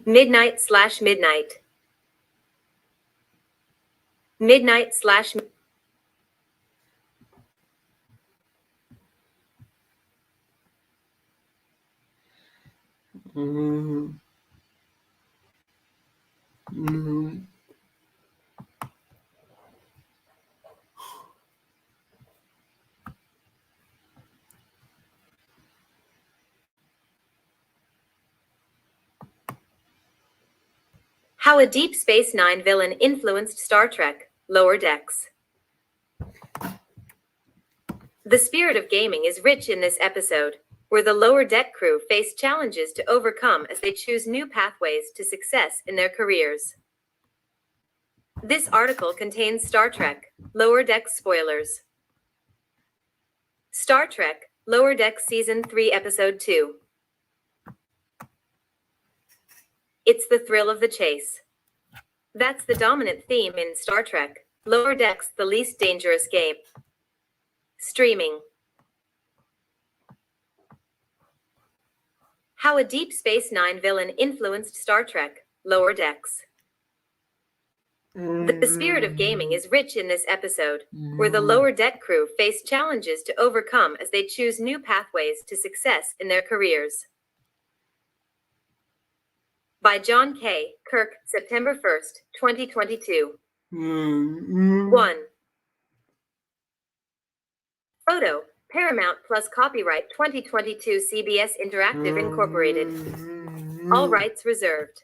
Midnight/midnight. Midnight/. How a Deep Space Nine villain influenced Star Trek: Lower Decks. The spirit of gaming is rich in this episode, where the lower deck crew face challenges to overcome as they choose new pathways to success in their careers. This article contains Star Trek Lower Deck spoilers. Star Trek Lower Deck Season 3 Episode 2. It's the thrill of the chase. That's the dominant theme in Star Trek Lower Deck's The Least Dangerous Game. Streaming. How a Deep Space Nine villain influenced Star Trek Lower Decks. The spirit of gaming is rich in this episode, where the lower deck crew face challenges to overcome as they choose new pathways to success in their careers. By John K. Kirk, September 1st, 2022. 1. Photo, Paramount Plus Copyright 2022 CBS Interactive Incorporated. All rights reserved.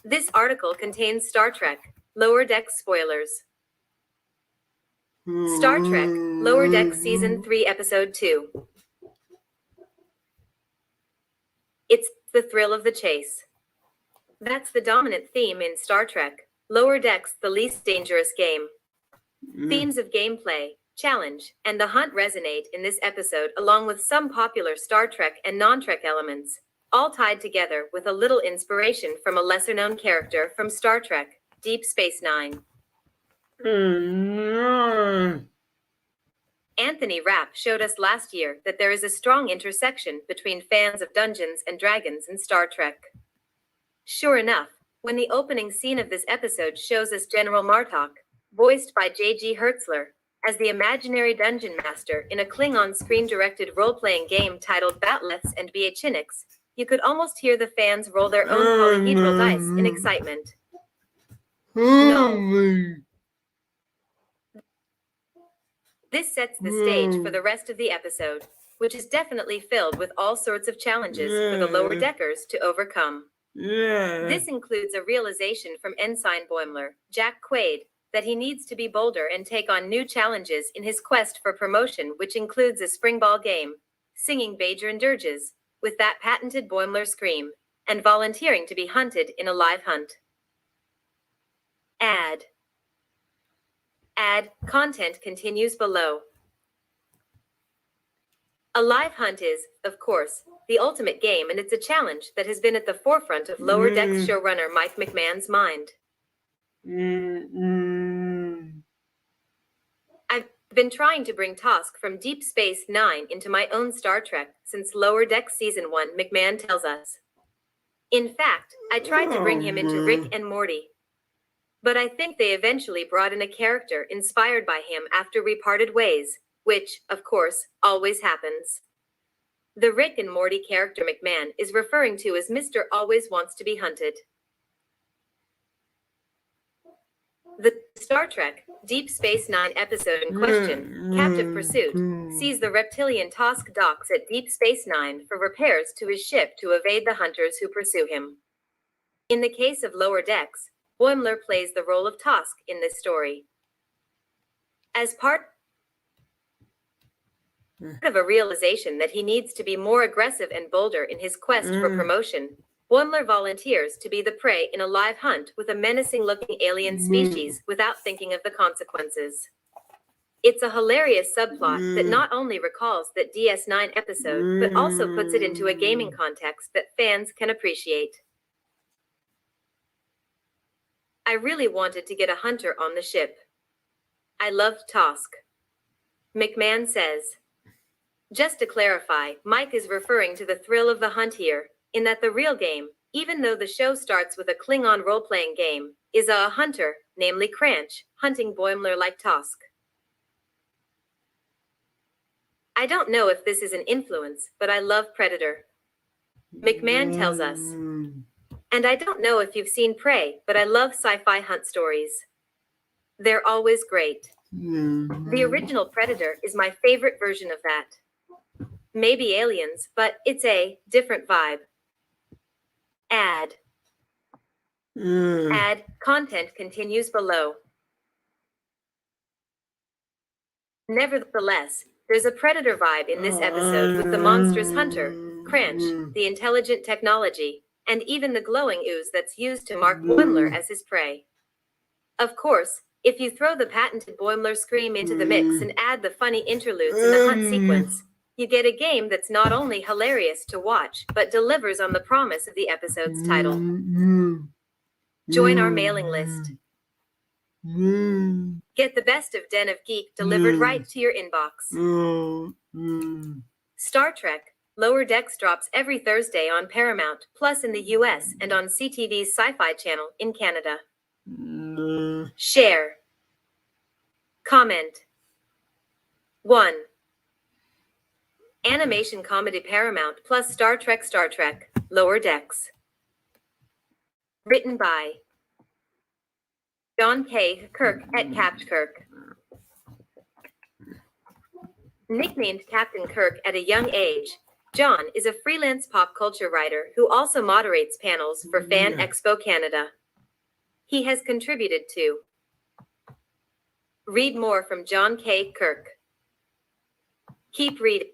This article contains Star Trek Lower Deck spoilers. Star Trek Lower Deck Season 3 Episode 2. It's the thrill of the chase. That's the dominant theme in Star Trek Lower Deck's The Least Dangerous Game. Themes of gameplay, challenge, and the hunt resonate in this episode, along with some popular Star Trek and non-Trek elements, all tied together with a little inspiration from a lesser-known character from Star Trek Deep Space Nine. Anthony Rapp showed us last year that there is a strong intersection between fans of Dungeons and Dragons and Star Trek. Sure enough, when the opening scene of this episode shows us General Martok, voiced by J.G. Hertzler, as the imaginary dungeon master in a Klingon screen-directed role-playing game titled Batleths and Bgtw, you could almost hear the fans roll their own polyhedral dice in excitement. No. This sets the stage for the rest of the episode, which is definitely filled with all sorts of challenges for the lower deckers to overcome. This includes a realization from Ensign Boimler, Jack Quaid, that he needs to be bolder and take on new challenges in his quest for promotion, which includes a springball game, singing Bajor dirges with that patented Boimler scream, and volunteering to be hunted in a live hunt. Ad content continues below. A live hunt is, of course, the ultimate game, and it's a challenge that has been at the forefront of Lower Decks showrunner Mike McMahon's mind. I've been trying to bring Tosk from Deep Space Nine into my own Star Trek since Lower Decks Season 1, McMahon tells us. In fact, I tried to bring him into Rick and Morty. But I think they eventually brought in a character inspired by him after we parted ways, which, of course, always happens. The Rick and Morty character McMahon is referring to as Mr. Always Wants to Be Hunted. The Star Trek Deep Space Nine episode in question, Captive Pursuit, sees the reptilian Tosk docks at Deep Space Nine for repairs to his ship to evade the hunters who pursue him. In the case of Lower Decks, Boimler plays the role of Tosk in this story. As part of a realization that he needs to be more aggressive and bolder in his quest for promotion, Boimler volunteers to be the prey in a live hunt with a menacing-looking alien species without thinking of the consequences. It's a hilarious subplot that not only recalls that DS9 episode, but also puts it into a gaming context that fans can appreciate. I really wanted to get a hunter on the ship. I loved Tosk. McMahon says. Just to clarify, Mike is referring to the thrill of the hunt here, in that the real game, even though the show starts with a Klingon role-playing game, is a hunter, namely Cranch, hunting Boimler like Tosk. I don't know if this is an influence, but I love Predator. McMahon tells us. And I don't know if you've seen Prey, but I love sci-fi hunt stories. They're always great. The original Predator is my favorite version of that. Maybe aliens, but it's a different vibe. Ad content continues below. Nevertheless, there's a predator vibe in this episode with the monstrous hunter, Cranch, the intelligent technology, and even the glowing ooze that's used to mark Boimler as his prey. Of course, if you throw the patented Boimler scream into the mix and add the funny interludes in the hunt sequence, you get a game that's not only hilarious to watch, but delivers on the promise of the episode's title. Join our mailing list. Get the best of Den of Geek delivered right to your inbox. Star Trek Lower Decks drops every Thursday on Paramount Plus in the US and on CTV's Sci-Fi Channel in Canada. Share. Comment. 1. Animation comedy Paramount Plus Star Trek Lower Decks. Written by John K. Kirk at Captain Kirk. Nicknamed Captain Kirk at a young age, John is a freelance pop culture writer who also moderates panels for Fan Expo Canada. He has contributed to Read more from John K. Kirk. Keep reading.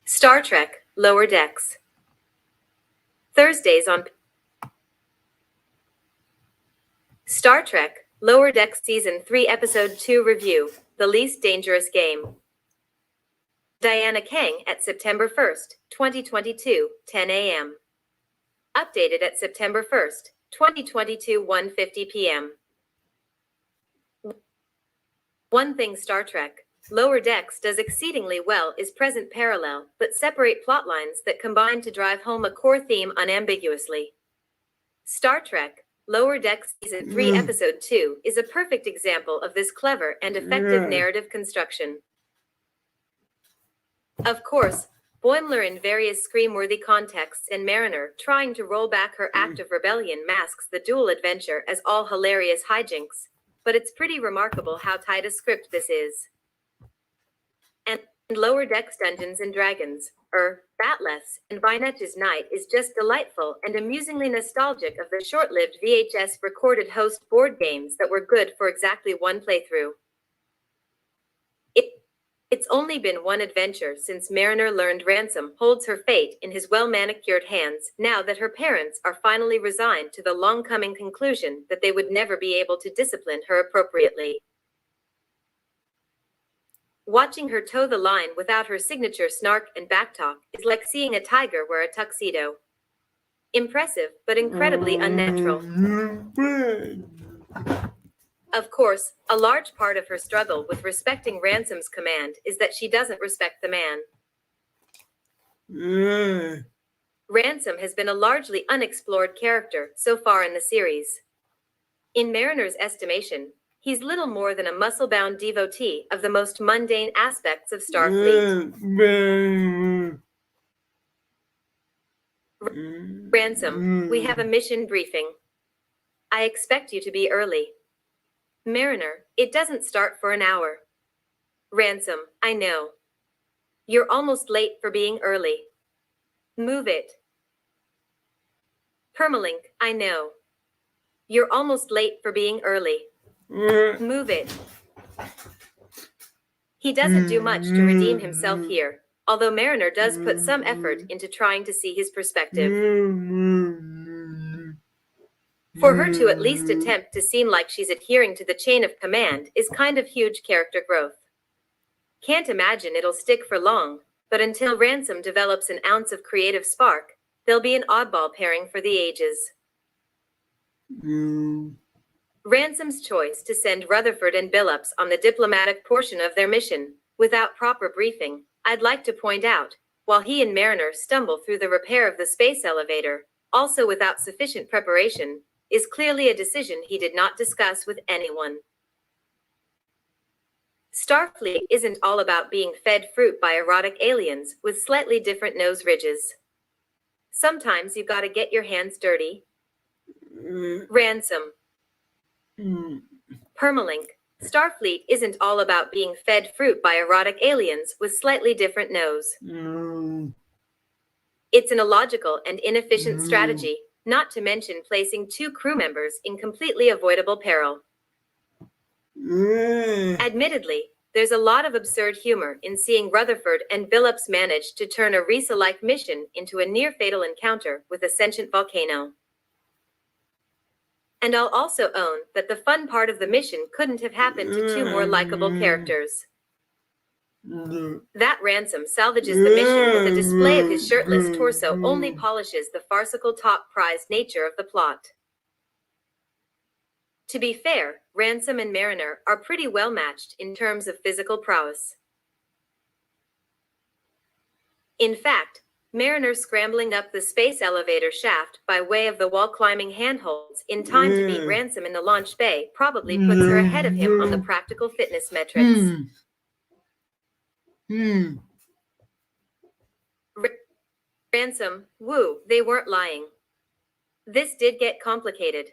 Star Trek Lower Decks. Thursdays on Star Trek Lower Decks Season 3 Episode 2 Review, The Least Dangerous Game. Diana Kang at September 1st, 2022, 10 a.m. Updated at September 1st, 2022, 1:50 p.m. One thing Star Trek Lower Decks does exceedingly well is present parallel, but separate plotlines that combine to drive home a core theme unambiguously. Star Trek Lower Decks Season 3 Episode 2 is a perfect example of this clever and effective narrative construction. Of course, Boimler in various scream-worthy contexts and Mariner trying to roll back her act of rebellion masks the dual adventure as all hilarious hijinks, but it's pretty remarkable how tight a script this is. And Lower Decks Dungeons & Dragons, Batleth's, and Vnyhfnv's Night is just delightful and amusingly nostalgic of the short-lived VHS recorded host board games that were good for exactly one playthrough. It's only been one adventure since Mariner learned Ransom holds her fate in his well-manicured hands, now that her parents are finally resigned to the long-coming conclusion that they would never be able to discipline her appropriately. Watching her toe the line without her signature snark and backtalk is like seeing a tiger wear a tuxedo. Impressive, but incredibly unnatural. Of course, a large part of her struggle with respecting Ransom's command is that she doesn't respect the man. Ransom has been a largely unexplored character so far in the series. In Mariner's estimation, he's little more than a muscle-bound devotee of the most mundane aspects of Starfleet. Ransom, we have a mission briefing. I expect you to be early. Mariner, it doesn't start for an hour. Ransom, I know. You're almost late for being early. Move it. Permalink, I know. You're almost late for being early. Move it. He doesn't do much to redeem himself here, although Mariner does put some effort into trying to see his perspective. For her to at least attempt to seem like she's adhering to the chain of command is kind of huge character growth. Can't imagine it'll stick for long, but until Ransom develops an ounce of creative spark, they'll be an oddball pairing for the ages. Ransom's choice to send Rutherford and Billups on the diplomatic portion of their mission, without proper briefing, I'd like to point out, while he and Mariner stumble through the repair of the space elevator, also without sufficient preparation, is clearly a decision he did not discuss with anyone. Starfleet isn't all about being fed fruit by erotic aliens with slightly different nose ridges. Sometimes you gotta get your hands dirty. Ransom. Permalink. Starfleet isn't all about being fed fruit by erotic aliens with slightly different nose. It's an illogical and inefficient strategy, not to mention placing two crew members in completely avoidable peril. Admittedly, there's a lot of absurd humor in seeing Rutherford and Billups manage to turn a Risa-like mission into a near-fatal encounter with a sentient volcano. And I'll also own that the fun part of the mission couldn't have happened to two more likable characters. That Ransom salvages the mission with a display of his shirtless torso only polishes the farcical top-prize nature of the plot. To be fair, Ransom and Mariner are pretty well matched in terms of physical prowess. In fact, Mariner scrambling up the space elevator shaft by way of the wall-climbing handholds in time to beat Ransom in the launch bay probably puts her ahead of him on the practical fitness metrics. Ransom, woo, they weren't lying. This did get complicated.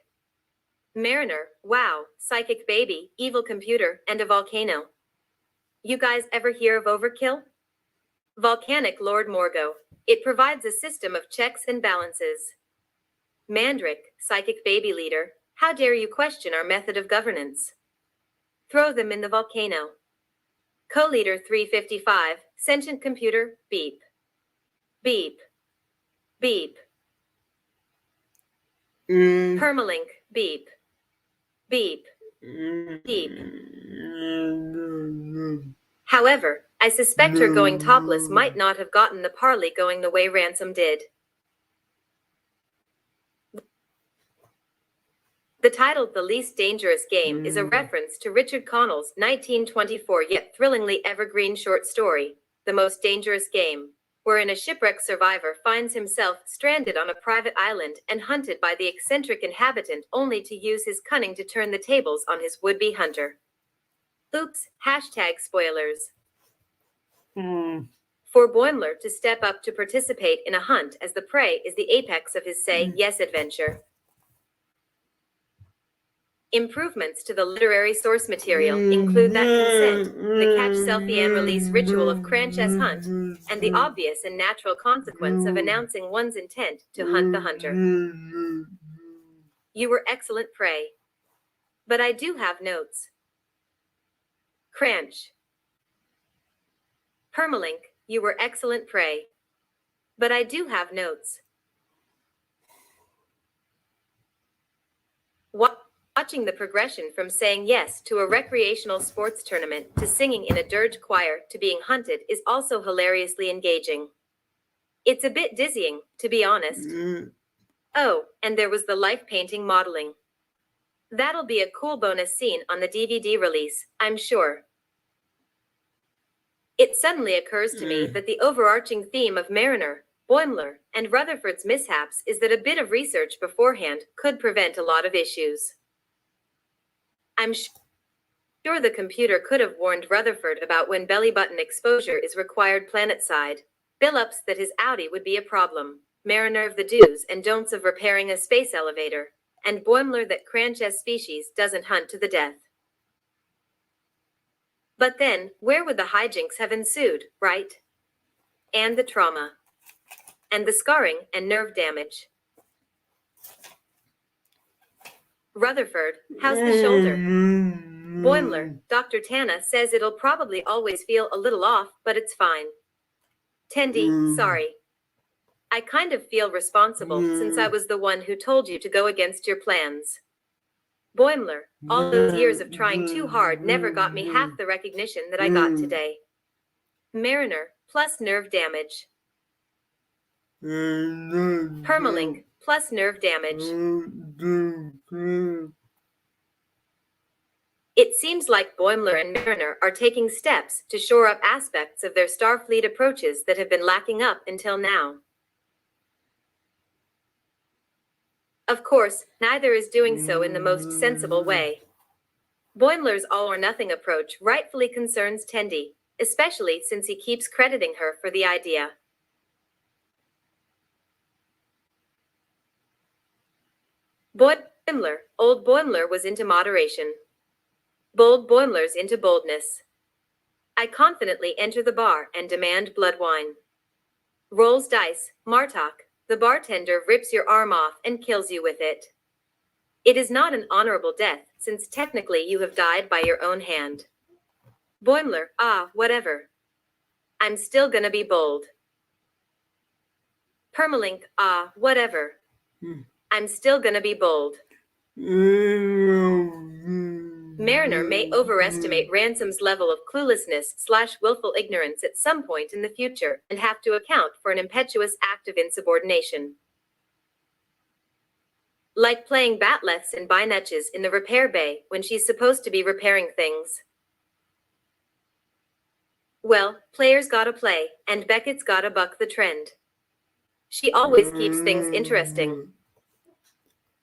Mariner, wow, psychic baby, evil computer, and a volcano. You guys ever hear of overkill? Volcanic Lord Morgo. It provides a system of checks and balances. Mandrick, psychic baby leader, how dare you question our method of governance? Throw them in the volcano. Co-leader 355, sentient computer, beep. Beep. Beep. Permalink, beep. Beep. Beep. However, I suspect her going topless might not have gotten the parley going the way Ransom did. The title The Least Dangerous Game is a reference to Richard Connell's 1924 yet thrillingly evergreen short story, The Most Dangerous Game, wherein a shipwreck survivor finds himself stranded on a private island and hunted by the eccentric inhabitant only to use his cunning to turn the tables on his would-be hunter. Oops, #spoilers. For Boimler to step up to participate in a hunt as the prey is the apex of his say yes adventure. Improvements to the literary source material include that consent, the catch selfie and release ritual of Cranch's hunt, and the obvious and natural consequence of announcing one's intent to hunt the hunter. You were excellent prey. But I do have notes. Cranch. Permalink, you were excellent prey. But I do have notes. Watching the progression from saying yes to a recreational sports tournament to singing in a dirge choir to being hunted is also hilariously engaging. It's a bit dizzying, to be honest. Oh, and there was the life painting modeling. That'll be a cool bonus scene on the DVD release, I'm sure. It suddenly occurs to me that the overarching theme of Mariner, Boimler, and Rutherford's mishaps is that a bit of research beforehand could prevent a lot of issues. I'm sure the computer could have warned Rutherford about when belly button exposure is required planetside, Billups that his Audi would be a problem, Mariner of the do's and don'ts of repairing a space elevator, and Boimler that Cranch's species doesn't hunt to the death. But then, where would the hijinks have ensued, right? And the trauma. And the scarring and nerve damage. Rutherford, how's the shoulder? Boimler, Dr. Tana says it'll probably always feel a little off, but it's fine. Tendi, sorry. I kind of feel responsible since I was the one who told you to go against your plans. Boimler, all those years of trying too hard never got me half the recognition that I got today. Mariner, plus nerve damage. Permalink, plus nerve damage. It seems like Boimler and Mariner are taking steps to shore up aspects of their Starfleet approaches that have been lacking up until now. Of course, neither is doing so in the most sensible way. Boimler's all-or-nothing approach rightfully concerns Tendi, especially since he keeps crediting her for the idea. Boimler, old Boimler was into moderation. Bold Boimler's into boldness. I confidently enter the bar and demand blood wine. Rolls dice, Martok. The bartender rips your arm off and kills you with it. It is not an honorable death, since technically you have died by your own hand. Boimler, whatever. I'm still gonna be bold. Permalink, whatever. I'm still gonna be bold. Mariner may overestimate Ransom's level of cluelessness/willful ignorance at some point in the future and have to account for an impetuous act of insubordination. Like playing batleths and binetches in the repair bay when she's supposed to be repairing things. Well, players gotta play, and Beckett's gotta buck the trend. She always keeps things interesting.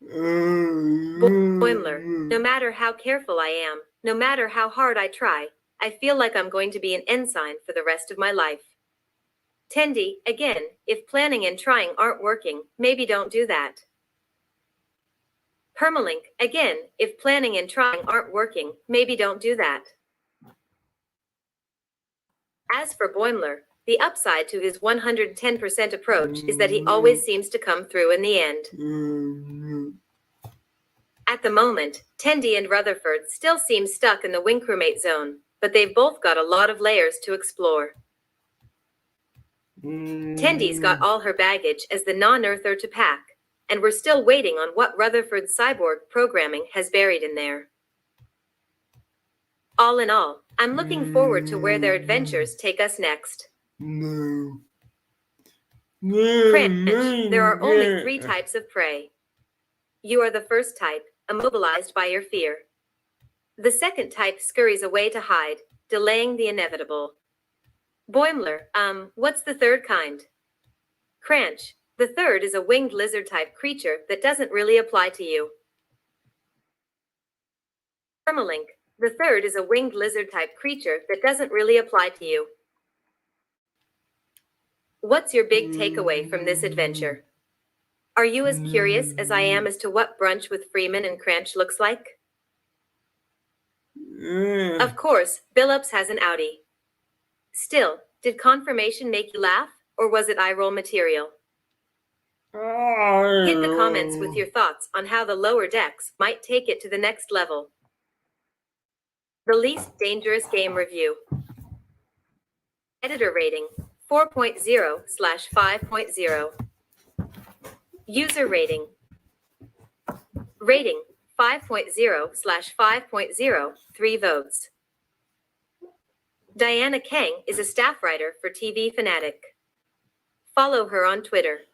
Boimler, no matter how careful I am, no matter how hard I try, I feel like I'm going to be an ensign for the rest of my life. Tendi, again, if planning and trying aren't working, maybe don't do that. Permalink, again, if planning and trying aren't working, maybe don't do that. As for Boimler, the upside to his 110% approach is that he always seems to come through in the end. At the moment, Tendi and Rutherford still seem stuck in the wing crewmate zone, but they've both got a lot of layers to explore. Tendi's got all her baggage as the non-Earther to pack, and we're still waiting on what Rutherford's cyborg programming has buried in there. All in all, I'm looking forward to where their adventures take us next. Cranch, there are only 3 types of prey. You are the first type, immobilized by your fear. The second type scurries away to hide, delaying the inevitable. Boimler, what's the third kind? Cranch, the third is a winged lizard-type creature that doesn't really apply to you. Permalink, the third is a winged lizard-type creature that doesn't really apply to you. What's your big takeaway from this adventure? Are you as curious as I am as to what brunch with Freeman and Cranch looks like? Of course, Billups has an Audi. Still, did confirmation make you laugh, or was it eye-roll material? Hit the comments with your thoughts on how the lower decks might take it to the next level. The least dangerous game review. Editor rating 4.0/5.0. User rating 5.0/5.0, 3 votes. Diana Kang is a staff writer for TV Fanatic. Follow her on Twitter.